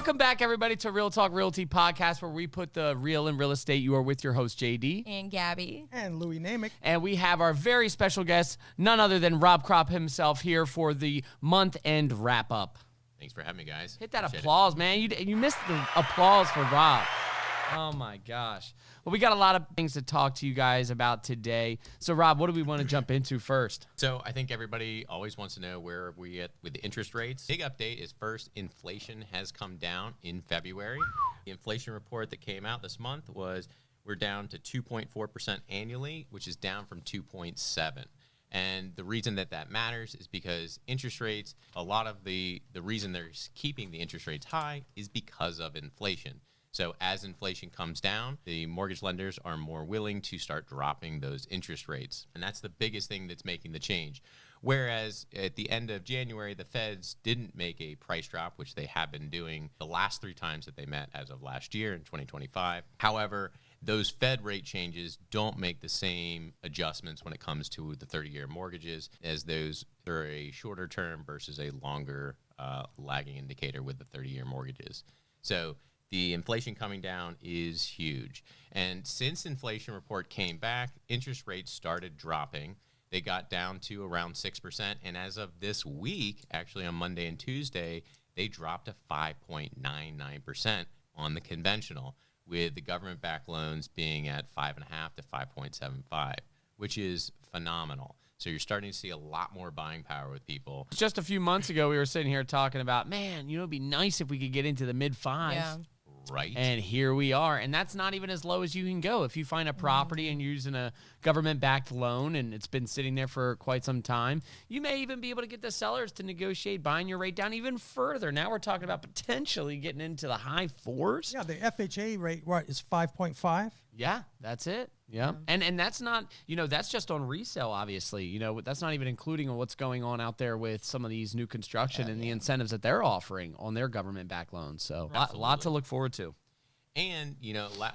Welcome back, everybody, to Real Talk Realty Podcast, where we put the real in real estate. You are with your host, JD. And Gabby. And Louis Namick. And we have our very special guest, none other than Rob Krop himself, here for the month-end wrap-up. Thanks for having me, guys. Hit that Appreciate applause, man. You missed the applause for Rob. Oh, my gosh. Well, we got a lot of things to talk to you guys about today. So, Rob, what do we want to jump into first? So I think everybody always wants to know where we at with the interest rates. Big update is first, inflation has come down in February. The inflation report that came out this month was we're down to 2.4% annually, which is down from 2.7. And the reason that matters is because interest rates, a lot of the reason they're keeping the interest rates high is because of inflation. So as inflation comes down, the mortgage lenders are more willing to start dropping those interest rates. And that's the biggest thing that's making the change. Whereas at the end of January, the feds didn't make a price drop, which they have been doing the last 3 times that they met as of last year in 2025. However, those Fed rate changes don't make the same adjustments when it comes to the 30-year mortgages, as those are a shorter term versus a longer lagging indicator with the 30-year mortgages. So the inflation coming down is huge. And since inflation report came back, interest rates started dropping. They got down to around 6%. And as of this week, actually on Monday and Tuesday, they dropped to 5.99% on the conventional, with the government-backed loans being at 5.5 to 5.75, which is phenomenal. So you're starting to see a lot more buying power with people. Just a few months ago, we were sitting here talking about, man, it'd be nice if we could get into the mid-5s. Yeah. Right. And here we are. And that's not even as low as you can go. If you find a property and you're using a government-backed loan and it's been sitting there for quite some time, you may even be able to get the sellers to negotiate buying your rate down even further. Now we're talking about potentially getting into the high 4s. Yeah, the FHA rate, is 5.5? Yeah, that's it. Yeah. And that's not, that's just on resale, obviously. That's not even including what's going on out there with some of these new construction and the incentives that they're offering on their government-backed loans. So a lot to look forward to. And,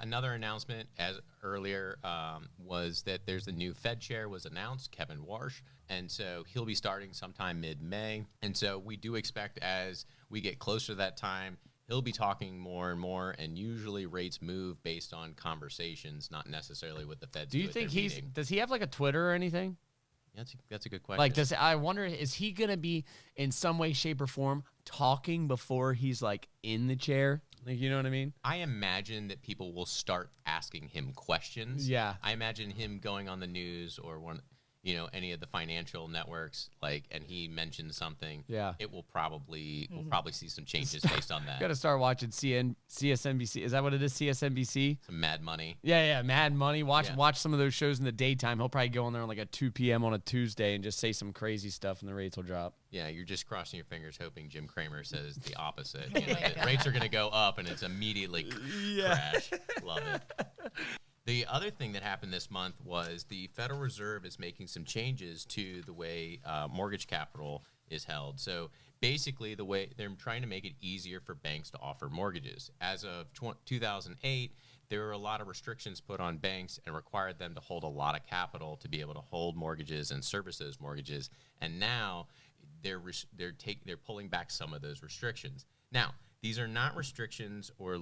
another announcement as earlier was that there's a new Fed chair was announced, Kevin Warsh. And so he'll be starting sometime mid-May. And so we do expect as we get closer to that time, he'll be talking more and more, and usually rates move based on conversations, not necessarily what the Fed's Do you think does he have like a Twitter or anything? Yeah, that's a good question. Like, I wonder, is he going to be in some way, shape, or form talking before he's like in the chair? Like, you know what I mean? I imagine that people will start asking him questions. Yeah. I imagine him going on the news or any of the financial networks, and he mentioned something. Yeah. It will probably, we'll probably see some changes based on that. Got to start watching CSNBC. Is that what it is? CSNBC? Some Mad Money. Yeah, Mad Money. Watch some of those shows in the daytime. He'll probably go on there on like at 2 p.m. on a Tuesday and just say some crazy stuff, and the rates will drop. Yeah, you're just crossing your fingers hoping Jim Cramer says the opposite. That rates are going to go up, and it's immediately crash. Love it. The other thing that happened this month was the Federal Reserve is making some changes to the way mortgage capital is held. So basically, the way they're trying to make it easier for banks to offer mortgages. As of 2008, there were a lot of restrictions put on banks and required them to hold a lot of capital to be able to hold mortgages and service those mortgages. And now they're pulling back some of those restrictions. Now, these are not restrictions or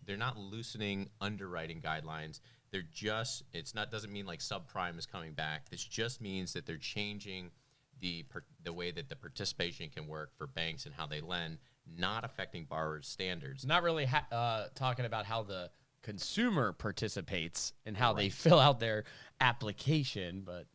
they're not loosening underwriting guidelines. They're just, doesn't mean like subprime is coming back. This just means that they're changing the way that the participation can work for banks and how they lend, not affecting borrowers' standards. Not really talking about how the consumer participates and how they fill out their application, but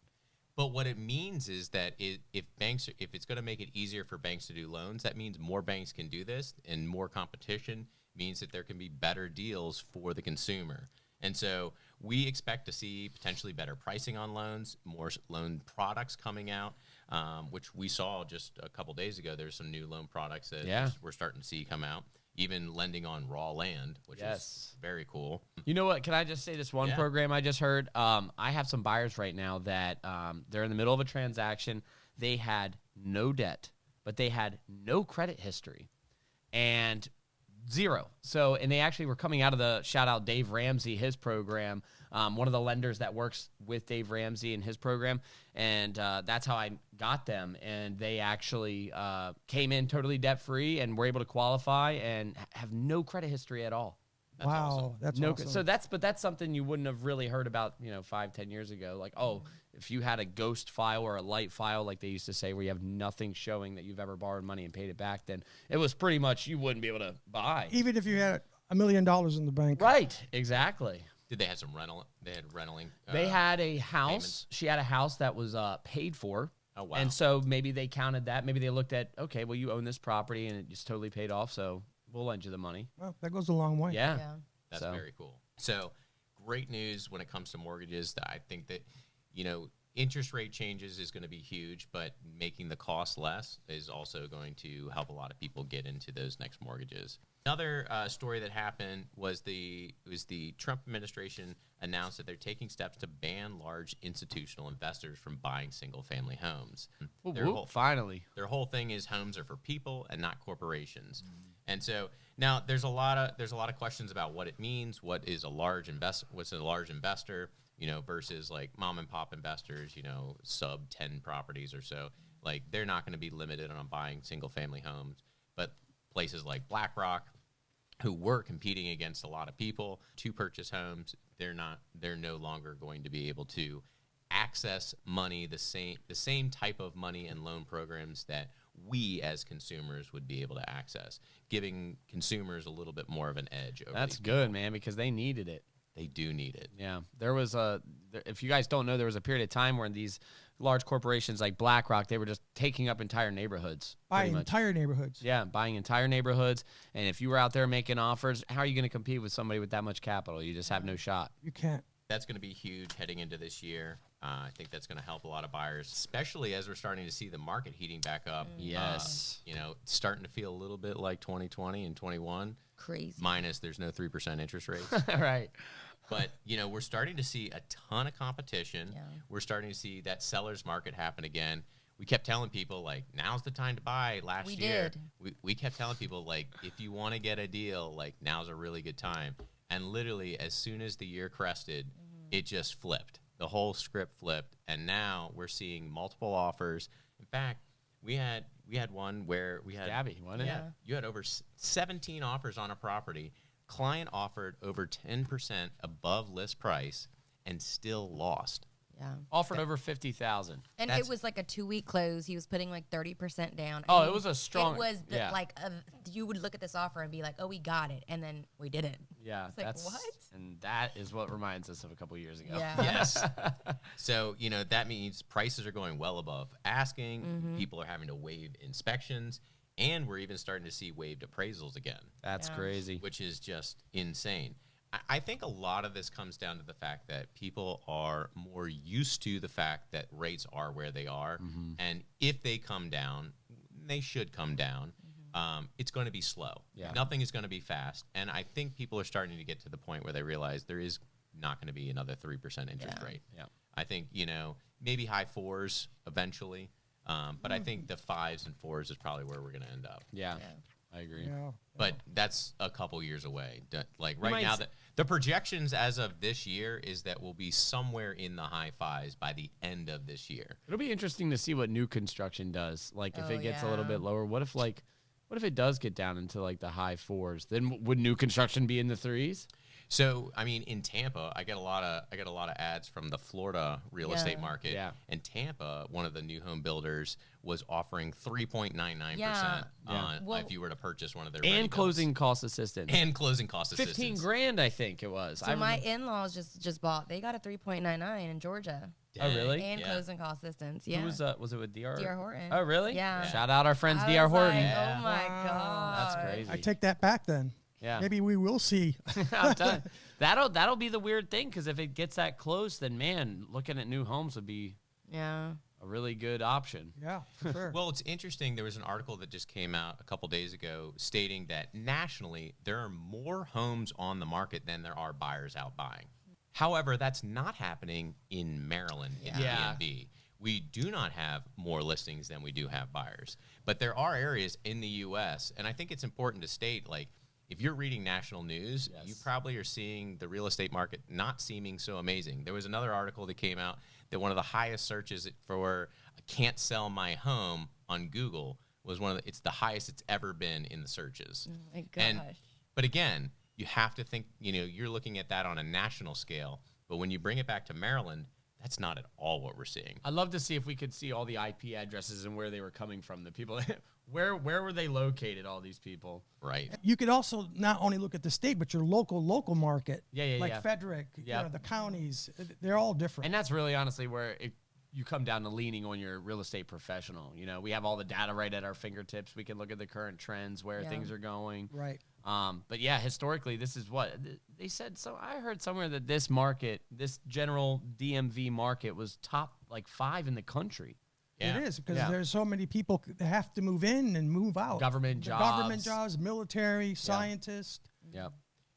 what it means is that if it's going to make it easier for banks to do loans, that means more banks can do this, and more competition means that there can be better deals for the consumer. And so we expect to see potentially better pricing on loans, more loan products coming out, which we saw just a couple days ago. There's some new loan products that we're starting to see come out, even lending on raw land, which is very cool. You know what? Can I just say this one program I just heard? I have some buyers right now that they're in the middle of a transaction. They had no debt, but they had no credit history. And zero. So, and they actually were coming out of the shout out Dave Ramsey, his program, one of the lenders that works with Dave Ramsey and his program. And that's how I got them. And they actually came in totally debt-free and were able to qualify and have no credit history at all. That's wow, awesome. that's No, awesome. so that's something you wouldn't have really heard about, 5-10 years ago. Like, if you had a ghost file or a light file, like they used to say, where you have nothing showing that you've ever borrowed money and paid it back, then it was pretty much you wouldn't be able to buy. Even if you had $1 million in the bank. Right, exactly. Did they have some rental? They had renting. They had a house. payments? She had a house that was paid for. Oh, wow. And so maybe they counted that. Maybe they looked at, okay, well, you own this property and it just totally paid off, so we'll lend you the money. Well, that goes a long way. Yeah. That's very cool. So great news when it comes to mortgages. I think that, interest rate changes is going to be huge, but making the cost less is also going to help a lot of people get into those next mortgages. Another story that happened was the Trump administration announced that they're taking steps to ban large institutional investors from buying single-family homes. Finally. Their whole thing is homes are for people and not corporations. And so now there's a lot of questions about what it means. What's a large investor, versus like mom and pop investors, sub 10 properties or so. Like they're not going to be limited on buying single family homes, but places like BlackRock, who were competing against a lot of people to purchase homes, they're no longer going to be able to access money, the same type of money and loan programs that we as consumers would be able to access, giving consumers a little bit more of an edge over That's these good, people. man, because they needed it. They do need it. Yeah. There was if you guys don't know, there was a period of time where these large corporations like BlackRock, they were just taking up entire neighborhoods. Buying entire neighborhoods. Yeah, buying entire neighborhoods. And if you were out there making offers, how are you going to compete with somebody with that much capital? You just have no shot. You can't. That's going to be huge heading into this year. I think that's going to help a lot of buyers, especially as we're starting to see the market heating back up. Yes. It's starting to feel a little bit like 2020 and 21. Crazy. Minus there's no 3% interest rates. Right. But, we're starting to see a ton of competition. Yeah. We're starting to see that seller's market happen again. We kept telling people, like, now's the time to buy last We year. did. We kept telling people, like, if you want to get a deal, like, now's a really good time. And literally, as soon as the year crested, it just flipped. The whole script flipped. And now we're seeing multiple offers. In fact, we had one where we had... Gabby, wasn't it? Yeah. You had over 17 offers on a property. Client offered over 10% above list price and still lost. Yeah. Offered over $50,000. And That's- it was like a 2-week close. He was putting like 30% down. Oh, I it mean, was a strong- It was yeah. you would look at this offer and be like, oh, we got it. And then we didn't. Yeah, It's like, that's what? And that is what reminds us of a couple years ago. Yeah. Yes. So, that means prices are going well above asking. People are having to waive inspections. And we're even starting to see waived appraisals again, That's Yeah. crazy. which is just insane. I think a lot of this comes down to the fact that people are more used to the fact that rates are where they are. And if they come down, they should come down. It's going to be slow. Yeah. Nothing is going to be fast. And I think people are starting to get to the point where they realize there is not going to be another 3% interest Yeah. rate. Yeah. I think, maybe high 4s eventually. But I think the 5s and 4s is probably where we're going to end up. Yeah, Yeah. I agree. Yeah. But that's a couple years away. Like might right now, s- the projections as of this year is that we'll be somewhere in the high 5s by the end of this year. It'll be interesting to see what new construction does. Like if Oh, it gets a little yeah. bit lower, what if it does get down into like the high 4s? Then would new construction be in the 3s? So, I mean, in Tampa, I get a lot of ads from the Florida real estate Yeah. market. Yeah. And Tampa, one of the new home builders, was offering 3.99% Yeah. on Well- if you were to purchase one of their And ready-builds. closing cost assistance. and closing cost 15 assistance. grand, I think it was. So I my remember- in-laws just bought. They got a 3.99 in Georgia. Oh, really? And Yeah. closing cost assistance. Yeah. Who was it with DR? DR Horton. Oh, really? Yeah. Shout out our friends I DR was Horton. like, Yeah. oh my Wow. god. That's crazy. I take that back then. Yeah. Maybe we will see. I'm telling you, that'll be the weird thing, because if it gets that close, then man, looking at new homes would be Yeah. a really good option. Yeah, for sure. Well, it's interesting. There was an article that just came out a couple days ago stating that nationally there are more homes on the market than there are buyers out buying. However, that's not happening in Maryland in Yeah. DMV. We do not have more listings than we do have buyers. But there are areas in the U.S., and I think it's important to state, like, if you're reading national news, Yes. you probably are seeing the real estate market not seeming so amazing. There was another article that came out that one of the highest searches for "can't sell my home" on Google was it's the highest it's ever been in the searches. Oh my gosh. But again, you have to think, you're looking at that on a national scale. But when you bring it back to Maryland, that's not at all what we're seeing. I'd love to see if we could see all the IP addresses and where they were coming from. The people, where were they located, all these people? Right. You could also not only look at the state, but your local market. Yeah, like yeah. Frederick, Yep. the counties, they're all different. And that's really honestly where you come down to leaning on your real estate professional. We have all the data right at our fingertips. We can look at the current trends, where things are going. Right. But yeah, historically, this is what they said. So I heard somewhere that this market, this general DMV market, was top like 5 in the country. Yeah. It is, because Yeah. there's so many people that have to move in and move out. Government The jobs. Government jobs, military, scientists. Yep.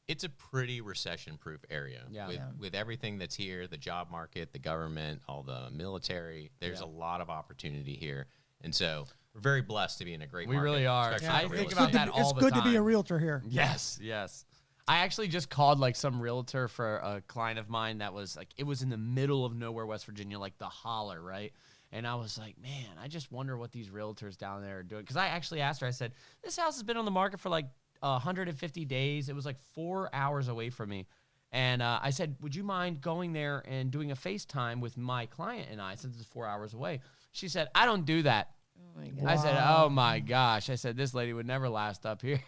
It's a pretty recession-proof area. Yeah. With everything that's here, the job market, the government, all the military, there's a lot of opportunity here. And so we're very blessed to be in a great We market. really are. especially I for real think estate. about that all It's the good to be a time. realtor here. Yes, yes. I actually just called like some realtor for a client of mine that was like, it was in the middle of nowhere, West Virginia, like the holler, right? And I was like, man, I just wonder what these realtors down there are doing. Because I actually asked her, I said, this house has been on the market for like 150 days. It was like 4 hours away from me. And I said, would you mind going there and doing a FaceTime with my client and I, since it's 4 hours away? She said, I don't do that. Oh my God. I said, oh my gosh. I said, this lady would never last up here.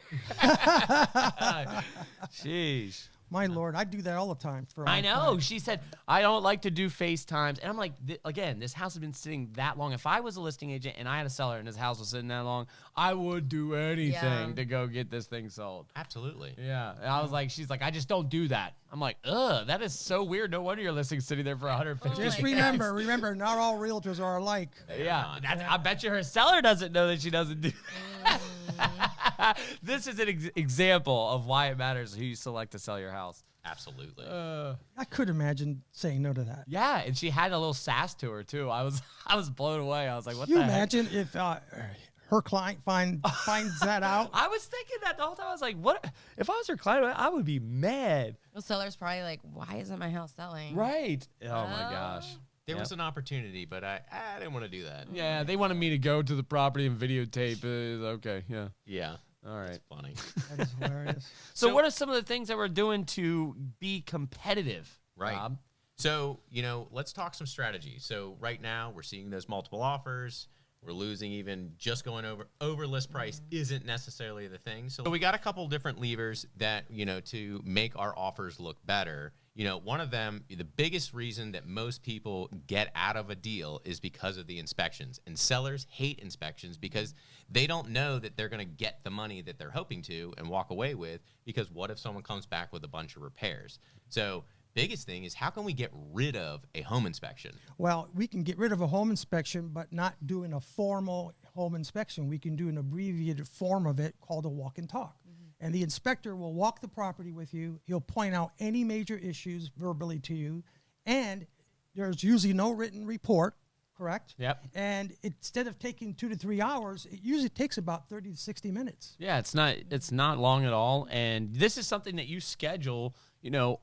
Sheesh. My Lord, I do that all the time. I know. She said, I don't like to do FaceTimes. And I'm like, again, this house has been sitting that long. If I was a listing agent and I had a seller and this house was sitting that long, I would do anything to go get this thing sold. Absolutely. Yeah. And I was like, she's like, I just don't do that. I'm like, ugh, that is so weird. No wonder your listing's sitting there for 150 Just days. remember, not all realtors are alike. Yeah. I bet you her seller doesn't know that she doesn't do This is an example of why it matters who you select to sell your house. Absolutely. I could imagine saying no to that. Yeah, and she had a little sass to her too. I was blown away. I was like, what Can you the heck? imagine if her client finds that out? I was thinking that the whole time. I was like, what? If I was her client, I would be mad. The seller's probably like, why isn't my house selling? Right. Oh my gosh. There Yep. was an opportunity, but I didn't want to do that. Yeah, they wanted me to go to the property and videotape it. Okay, yeah. Yeah. All right. It's funny. That is hilarious. So what are some of the things that we're doing to be competitive, Right. Rob? So, let's talk some strategy. So right now we're seeing those multiple offers. We're losing even just going over list price isn't necessarily the thing. So we got a couple different levers that, to make our offers look better. One of them, the biggest reason that most people get out of a deal is because of the inspections. And sellers hate inspections because they don't know that they're going to get the money that they're hoping to and walk away with, because what if someone comes back with a bunch of repairs? So biggest thing is, how can we get rid of a home inspection? Well, we can get rid of a home inspection, but not doing a formal home inspection. We can do an abbreviated form of it called a walk and talk. And the inspector will walk the property with you. He'll point out any major issues verbally to you. And there's usually no written report, correct? Yep. And instead of taking 2 to 3 hours, it usually takes about 30 to 60 minutes. Yeah, it's not long at all, and this is something that you schedule,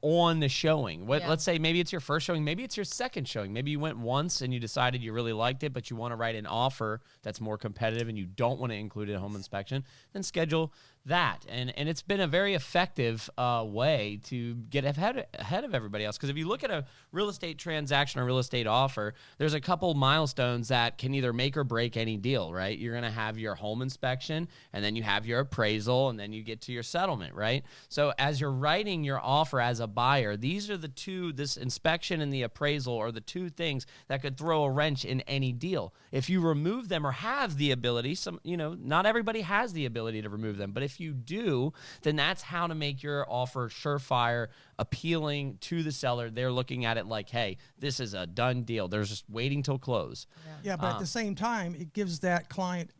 on the showing. Let's say maybe it's your first showing, maybe it's your second showing. Maybe you went once and you decided you really liked it, but you want to write an offer that's more competitive and you don't want to include a home inspection, then schedule that. And it's been a very effective way to get ahead of everybody else. Because if you look at a real estate transaction or real estate offer, there's a couple milestones that can either make or break any deal, right? You're going to have your home inspection, and then you have your appraisal, and then you get to your settlement, right? So as you're writing your offer as a buyer, these are the two, this inspection and the appraisal are the two things that could throw a wrench in any deal. If you remove them or have the ability, not everybody has the ability to remove them, but if you do, then that's how to make your offer surefire, appealing to the seller. They're looking at it like, hey, this is a done deal. They're just waiting till close. Yeah, but at the same time, it gives that client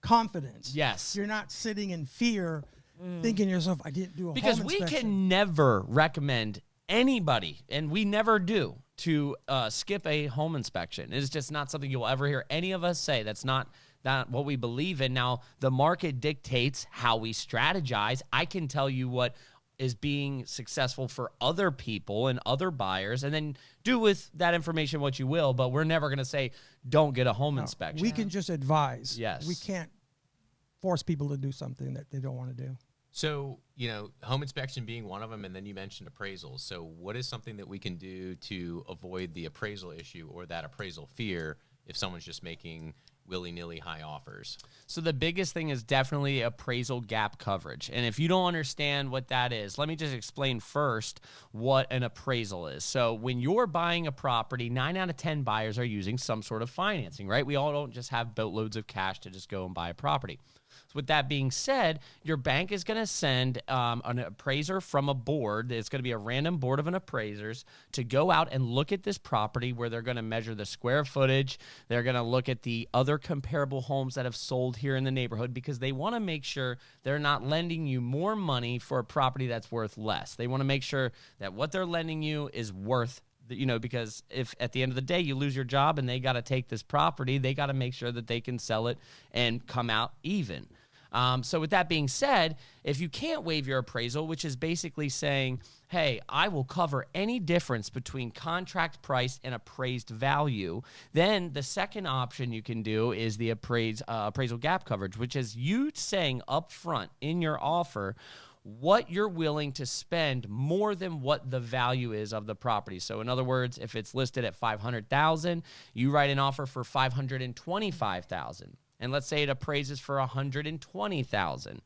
confidence. Yes. You're not sitting in fear thinking to yourself, I didn't do a Because home we inspection. can never recommend anybody, and we never do, to skip a home inspection. It's just not something you'll ever hear any of us say. That's what we believe in. Now, the market dictates how we strategize. I can tell you what is being successful for other people and other buyers, and then do with that information what you will, but we're never going to say, don't get a home inspection. We can just advise. Yes. We can't force people to do something that they don't want to do. So, home inspection being one of them, and then you mentioned appraisals. So what is something that we can do to avoid the appraisal issue or that appraisal fear if someone's just making willy-nilly high offers? So the biggest thing is definitely appraisal gap coverage. And if you don't understand what that is, let me just explain first what an appraisal is. So when you're buying a property, 9 out of 10 buyers are using some sort of financing, right? We all don't just have boatloads of cash to just go and buy a property. So with that being said, your bank is going to send an appraiser from a board. It's going to be a random board of an appraisers to go out and look at this property, where they're going to measure the square footage. They're going to look at the other comparable homes that have sold here in the neighborhood, because they want to make sure they're not lending you more money for a property that's worth less. They want to make sure that what they're lending you is worth, because if at the end of the day you lose your job and they got to take this property, they got to make sure that they can sell it and come out even. So with that being said, if you can't waive your appraisal, which is basically saying, hey, I will cover any difference between contract price and appraised value, then the second option you can do is the appraisal gap coverage, which is you saying up front in your offer what you're willing to spend more than what the value is of the property. So in other words, if it's listed at $500,000, you write an offer for $525,000. And let's say it appraises for $120,000.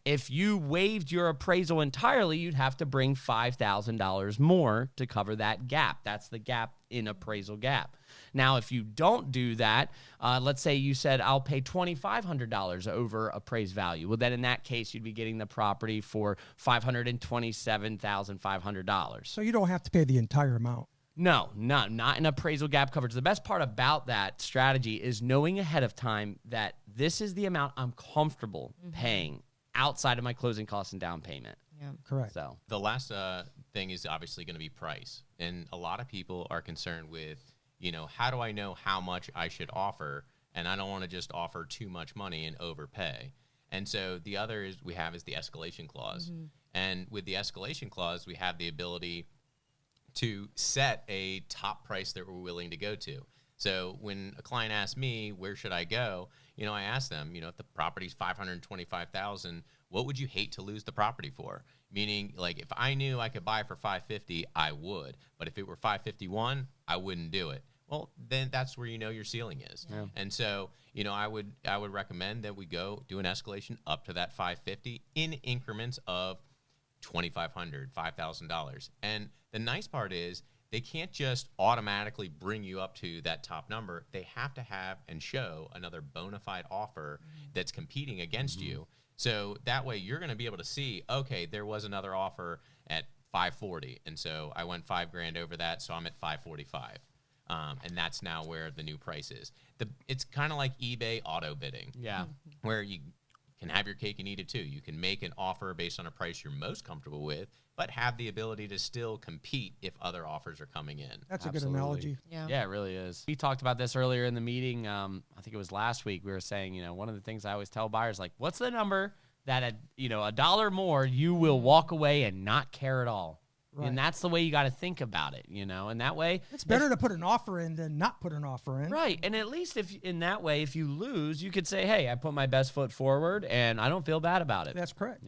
If you waived your appraisal entirely, you'd have to bring $5,000 more to cover that gap. That's the gap in appraisal gap. Now, if you don't do that, let's say you said, I'll pay $2,500 over appraised value. Well, then in that case, you'd be getting the property for $527,500. So you don't have to pay the entire amount. No, not an appraisal gap coverage. The best part about that strategy is knowing ahead of time that this is the amount I'm comfortable paying outside of my closing costs and down payment. Yeah. Correct. So The last thing is obviously going to be price. And a lot of people are concerned with, how do I know how much I should offer? And I don't want to just offer too much money and overpay. And so the other is the escalation clause. And with the escalation clause, we have the ability to set a top price that we're willing to go to. So when a client asks me, where should I go? I ask them, if the property's $525,000, what would you hate to lose the property for? Meaning, like, if I knew I could buy it for $550,000, I would. But if it were $551,000, I wouldn't do it. Well, then that's where your ceiling is. Yeah. And so, I would recommend that we go do an escalation up to that $550,000 in increments of $2,500, $5,000. And the nice part is they can't just automatically bring you up to that top number. They have to have and show another bona fide offer that's competing against you. So that way you're going to be able to see, okay, there was another offer at $540,000. And so I went $5,000 over that. So I'm at $545,000. And that's now where the new price is. It's kind of like eBay auto bidding. yeah. Where you can have your cake and eat it too. You can make an offer based on a price you're most comfortable with, but have the ability to still compete if other offers are coming in. That's Absolutely. a good analogy. Yeah, it really is. We talked about this earlier in the meeting. I think it was last week. We were saying, one of the things I always tell buyers, like, what's the number that at $1 more you will walk away and not care at all? Right. And that's the way you got to think about it, and that way It's better to put an offer in than not put an offer in. right. And at least if in that way, if you lose, you could say, hey, I put my best foot forward and I don't feel bad about it. That's correct.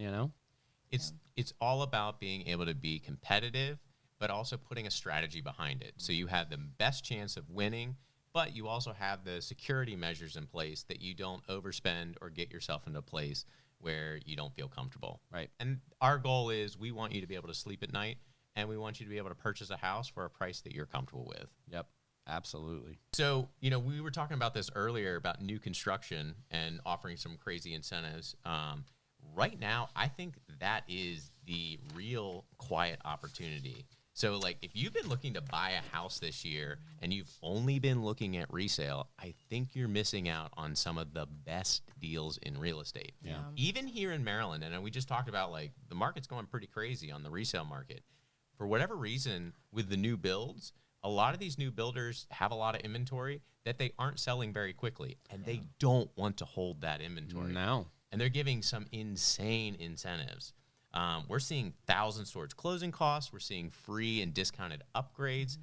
It's all about being able to be competitive, but also putting a strategy behind it. So you have the best chance of winning, but you also have the security measures in place that you don't overspend or get yourself into a place where you don't feel comfortable. Right. And our goal is we want you to be able to sleep at night, and we want you to be able to purchase a house for a price that you're comfortable with. Yep. Absolutely. So, we were talking about this earlier about new construction and offering some crazy incentives. Right now, I think that is the real quiet opportunity. So, like, if you've been looking to buy a house this year and you've only been looking at resale, I think you're missing out on some of the best deals in real estate. Yeah. Even here in Maryland, and we just talked about, like, the market's going pretty crazy on the resale market. For whatever reason, with the new builds, a lot of these new builders have a lot of inventory that they aren't selling very quickly, and they don't want to hold that inventory. No. And they're giving some insane incentives. We're seeing thousands towards closing costs. We're seeing free and discounted upgrades.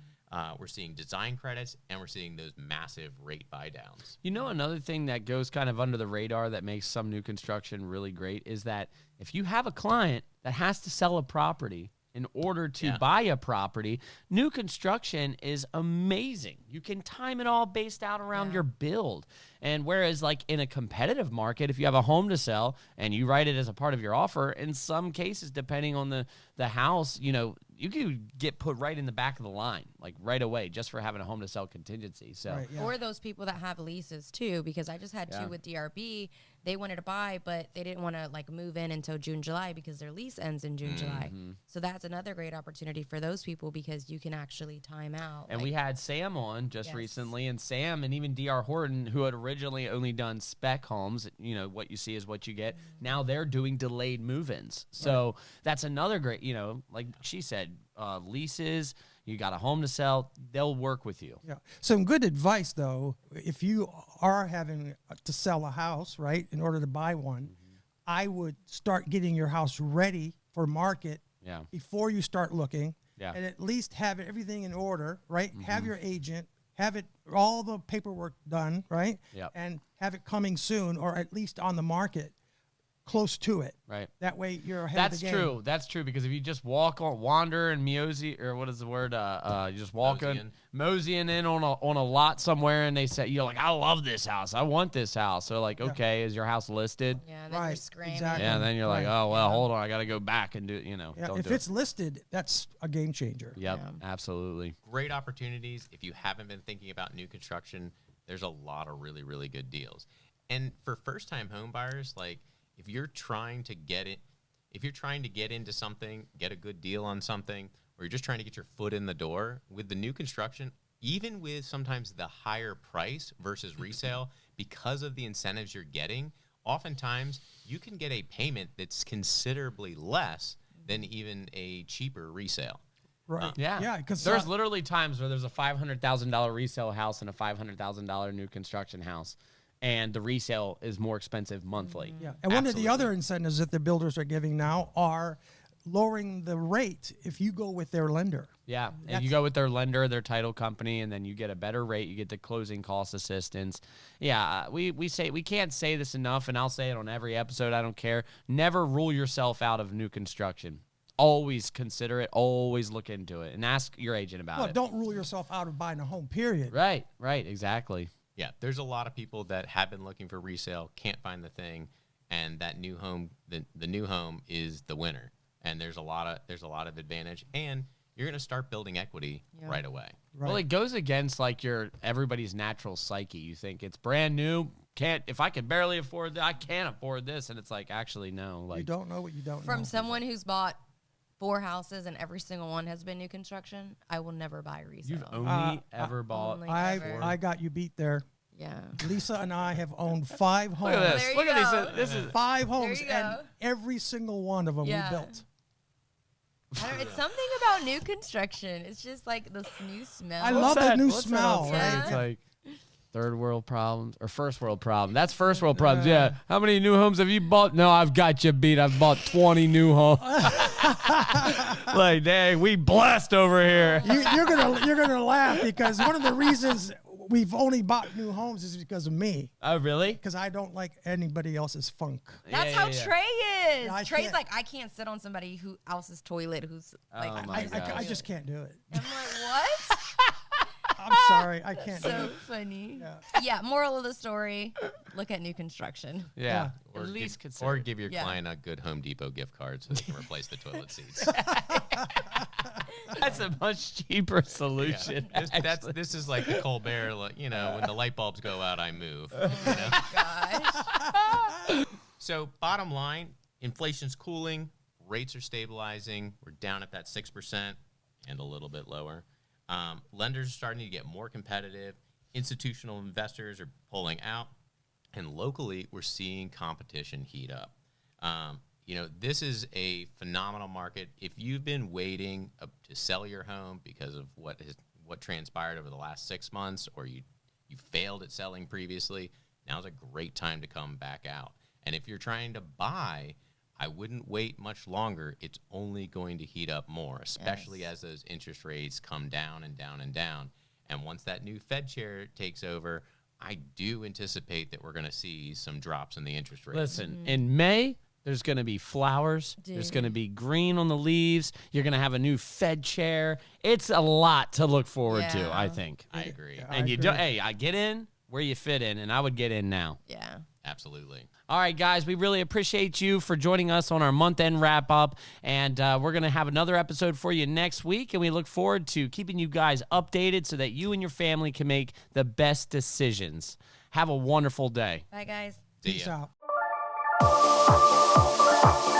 We're seeing design credits, and we're seeing those massive rate buy downs. You know, another thing that goes kind of under the radar that makes some new construction really great is that if you have a client that has to sell a property in order to buy a property, new construction is amazing. You can time it all based out around your build. And whereas like in a competitive market, if you have a home to sell and you write it as a part of your offer, in some cases, depending on the house, you know, you could get put right in the back of the line, like right away, just for having a home to sell contingency. So, Right, yeah. Or those people that have leases too, because I just had two with DRB. They wanted to buy, but they didn't want to like move in until June, July because their lease ends in June, July. So that's another great opportunity for those people because you can actually time out. and we had Sam on just Yes. recently, and Sam and even DR Horton, who had originally only done spec homes, you know, what you see is what you get. Now they're doing delayed move-ins. So that's another great, you know, like she said, leases, you got a home to sell, they'll work with you. Yeah. Some good advice, though, if you are having to sell a house, right, in order to buy one, I would start getting your house ready for market Yeah. before you start looking, Yeah. and at least have everything in order, right? Have your agent, have it all the paperwork done, right? Yep. And have it coming soon, or at least on the market, close to it. Right. That way you're ahead That's of the game. true. That's true because if you just wander and mosey, or what is the word? You just moseying in on a lot somewhere, and they say you're like, I love this house, I want this house. So like, okay, is your house listed? Yeah, and then you're Right, screaming. exactly. Yeah, then you're like, Right. oh well, hold on, I got to go back and do, you know. Yeah, don't if do it's listed, that's a game changer. Yep, Yeah. absolutely. Great opportunities. If you haven't been thinking about new construction, there's a lot of really, really good deals. And for first-time home buyers, like if you're trying to get into something, get a good deal on something, or you're just trying to get your foot in the door with the new construction, even with sometimes the higher price versus resale, because of the incentives you're getting, oftentimes you can get a payment that's considerably less than even a cheaper resale. Right. Yeah, Yeah, because there's literally times where there's a $500,000 resale house and a $500,000 new construction house, and the resale is more expensive monthly. yeah. And one of the Absolutely. other incentives that the builders are giving now are lowering the rate if you go with their lender. Yeah, and you go with their lender, their title company, and then you get a better rate. You get the closing cost assistance. Yeah, we can't say this enough, and I'll say it on every episode. I don't care. Never rule yourself out of new construction. Always consider it. Always look into it, and ask your agent about Well, it. don't rule yourself out of buying a home, period. Right, exactly. Yeah, there's a lot of people that have been looking for resale, can't find the thing, and that new home, the new home is the winner. And there's a lot of advantage, and you're going to start building equity right away. Right. Well, it goes against like everybody's natural psyche. You think it's brand new, if I can barely afford that, I can't afford this, and it's like actually no. Like You don't know what you don't know. From someone who's bought 4 houses and every single one has been new construction, I will never buy resale. you've only ever bought. only- I got you beat there. Yeah. Lisa and I have owned 5 homes. Look at this. There you Look at go. these. This is 5 homes, you and go. every single one of them Yeah. we built. It's something about new construction. It's just like this new smell. I love the new What's that smell, on right? site? It's like third world problems or first world problem. That's first world problems. Yeah. How many new homes have you bought? No, I've got you beat. I've bought 20 new homes. Like, dang, we blessed over here. You're gonna laugh because one of the reasons we've only bought new homes is because of me. Oh, really? Because I don't like anybody else's funk. That's how Trey is. Yeah, I Trey's can't- like, I can't sit on somebody who else's toilet who's like, Oh my doesn't gosh. I do just it. can't do it. I'm like, what? I'm sorry, I can't do So it. funny. Yeah. Yeah, moral of the story, look at new construction. Yeah. Or At least give, consider. or give your Yeah. client a good Home Depot gift card so they can replace the toilet seats. That's a much cheaper solution. This is like the Colbert, like, you know, when the light bulbs go out, I move. You know? Gosh. So bottom line, inflation's cooling, rates are stabilizing. We're down at that 6% and a little bit lower. Lenders are starting to get more competitive. Institutional investors are pulling out. And locally, we're seeing competition heat up. You know, this is a phenomenal market. If you've been waiting to sell your home because of what transpired over the last 6 months, or you failed at selling previously, now's a great time to come back out. And if you're trying to buy, I wouldn't wait much longer. It's only going to heat up more, especially as those interest rates come down and down and down. And once that new Fed chair takes over, I do anticipate that we're going to see some drops in the interest rates. Listen, in May, there's going to be flowers. Dude. There's going to be green on the leaves. You're going to have a new Fed chair. It's a lot to look forward to, I think. I agree. And you do, hey, I get in where you fit in, and I would get in now. Yeah. Absolutely. All right, guys, we really appreciate you for joining us on our month-end wrap-up, and we're going to have another episode for you next week, and we look forward to keeping you guys updated so that you and your family can make the best decisions. Have a wonderful day. Bye, guys. See Peace ya. out.